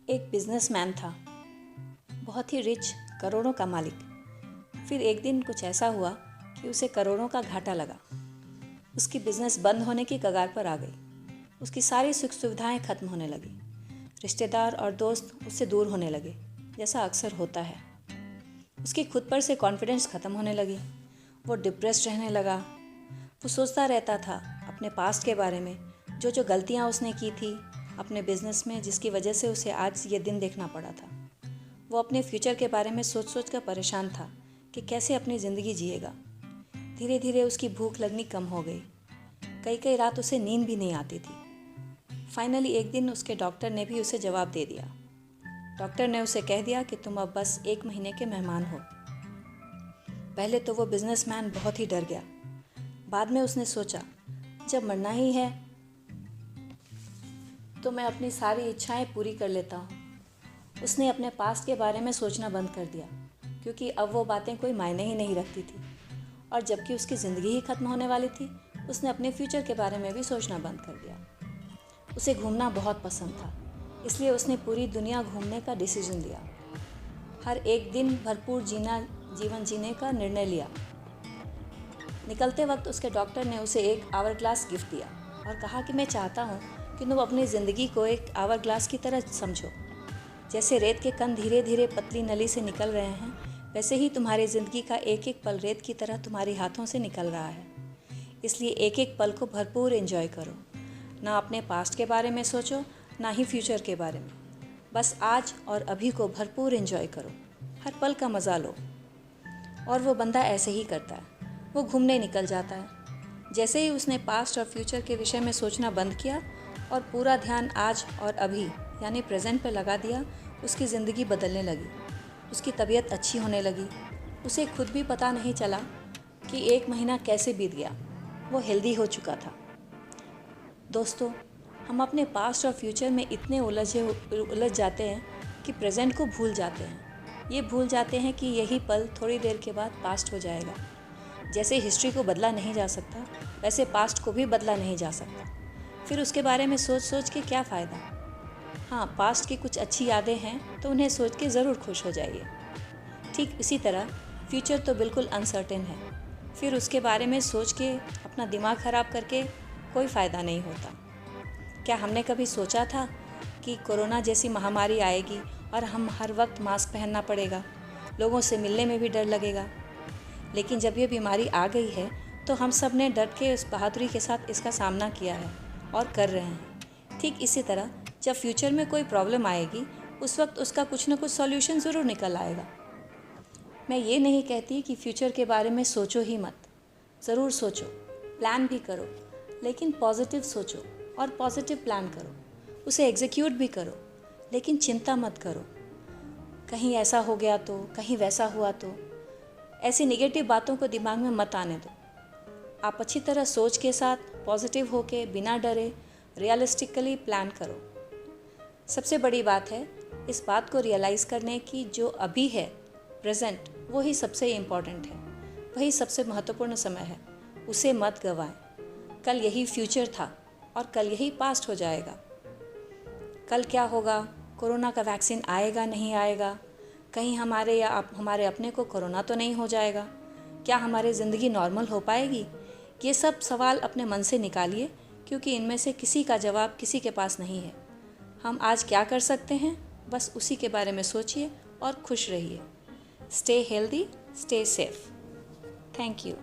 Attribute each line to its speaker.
Speaker 1: एक बिजनेसमैन था, बहुत ही रिच, करोड़ों का मालिक। फिर एक दिन कुछ ऐसा हुआ कि उसे करोड़ों का घाटा लगा। उसकी बिजनेस बंद होने की कगार पर आ गई। उसकी सारी सुख सुविधाएं खत्म होने लगी। रिश्तेदार और दोस्त उससे दूर होने लगे, जैसा अक्सर होता है। उसकी खुद पर से कॉन्फिडेंस खत्म होने लगी। वो डिप्रेस्ड रहने लगा। वो सोचता रहता था अपने पास्ट के बारे में, जो गलतियां उसने की थी अपने बिजनेस में, जिसकी वजह से उसे आज ये दिन देखना पड़ा था। वो अपने फ्यूचर के बारे में सोच सोच कर परेशान था कि कैसे अपनी ज़िंदगी जिएगा। धीरे धीरे उसकी भूख लगनी कम हो गई। कई कई रात उसे नींद भी नहीं आती थी। फाइनली एक दिन उसके डॉक्टर ने भी उसे जवाब दे दिया। डॉक्टर ने उसे कह दिया कि तुम अब बस 1 महीने के मेहमान हो। पहले तो वो बिजनेसमैन बहुत ही डर गया। बाद में उसने सोचा, जब मरना ही है तो मैं अपनी सारी इच्छाएं पूरी कर लेता हूँ। उसने अपने पास्ट के बारे में सोचना बंद कर दिया, क्योंकि अब वो बातें कोई मायने ही नहीं रखती थी। और जबकि उसकी ज़िंदगी ही ख़त्म होने वाली थी, उसने अपने फ्यूचर के बारे में भी सोचना बंद कर दिया। उसे घूमना बहुत पसंद था, इसलिए उसने पूरी दुनिया घूमने का डिसीजन लिया। हर एक दिन भरपूर जीवन जीने का निर्णय लिया। निकलते वक्त उसके डॉक्टर ने उसे एक आवर ग्लास गिफ्ट दिया और कहा कि मैं चाहता हूँ कि तुम अपनी ज़िंदगी को एक आवर ग्लास की तरह समझो। जैसे रेत के कण धीरे धीरे पतली नली से निकल रहे हैं, वैसे ही तुम्हारी ज़िंदगी का एक एक पल रेत की तरह तुम्हारे हाथों से निकल रहा है। इसलिए एक एक पल को भरपूर एंजॉय करो। ना अपने पास्ट के बारे में सोचो, ना ही फ्यूचर के बारे में। बस आज और अभी को भरपूर एंजॉय करो, हर पल का मज़ा लो। और वो बंदा ऐसे ही करता है। वो घूमने निकल जाता है। जैसे ही उसने पास्ट और फ्यूचर के विषय में सोचना बंद किया और पूरा ध्यान आज और अभी यानी प्रेजेंट पर लगा दिया, उसकी ज़िंदगी बदलने लगी। उसकी तबीयत अच्छी होने लगी। उसे खुद भी पता नहीं चला कि 1 महीना कैसे बीत गया। वो हेल्दी हो चुका था। दोस्तों, हम अपने पास्ट और फ्यूचर में इतने उलझ जाते हैं कि प्रेजेंट को भूल जाते हैं। ये भूल जाते हैं कि यही पल थोड़ी देर के बाद पास्ट हो जाएगा। जैसे हिस्ट्री को बदला नहीं जा सकता, वैसे पास्ट को भी बदला नहीं जा सकता। फिर उसके बारे में सोच सोच के क्या फ़ायदा। हाँ, पास्ट की कुछ अच्छी यादें हैं तो उन्हें सोच के ज़रूर खुश हो जाइए। ठीक इसी तरह फ्यूचर तो बिल्कुल अनसर्टेन है। फिर उसके बारे में सोच के अपना दिमाग ख़राब करके कोई फ़ायदा नहीं होता। क्या हमने कभी सोचा था कि कोरोना जैसी महामारी आएगी और हम हर वक्त मास्क पहनना पड़ेगा, लोगों से मिलने में भी डर लगेगा। लेकिन जब ये बीमारी आ गई है तो हम सब ने डट के उस बहादुरी के साथ इसका सामना किया है और कर रहे हैं। ठीक इसी तरह जब फ्यूचर में कोई प्रॉब्लम आएगी, उस वक्त उसका कुछ ना कुछ सॉल्यूशन ज़रूर निकल आएगा। मैं ये नहीं कहती कि फ्यूचर के बारे में सोचो ही मत। ज़रूर सोचो, प्लान भी करो, लेकिन पॉजिटिव सोचो और पॉजिटिव प्लान करो। उसे एग्जीक्यूट भी करो, लेकिन चिंता मत करो कहीं ऐसा हो गया तो, कहीं वैसा हुआ तो। ऐसी नेगेटिव बातों को दिमाग में मत आने दो। आप अच्छी तरह सोच के साथ, पॉजिटिव होके, बिना डरे, रियलिस्टिकली प्लान करो। सबसे बड़ी बात है इस बात को रियलाइज़ करने की, जो अभी है प्रेजेंट, वो ही सबसे इम्पॉर्टेंट है। वही सबसे महत्वपूर्ण समय है। उसे मत गंवाएं। कल यही फ्यूचर था और कल यही पास्ट हो जाएगा। कल क्या होगा, कोरोना का वैक्सीन आएगा नहीं आएगा, कहीं हमारे या हमारे अपने को कोरोना तो नहीं हो जाएगा, क्या हमारी ज़िंदगी नॉर्मल हो पाएगी? ये सब सवाल अपने मन से निकालिए, क्योंकि इनमें से किसी का जवाब किसी के पास नहीं है। हम आज क्या कर सकते हैं, बस उसी के बारे में सोचिए और खुश रहिए। Stay healthy, stay safe. Thank you.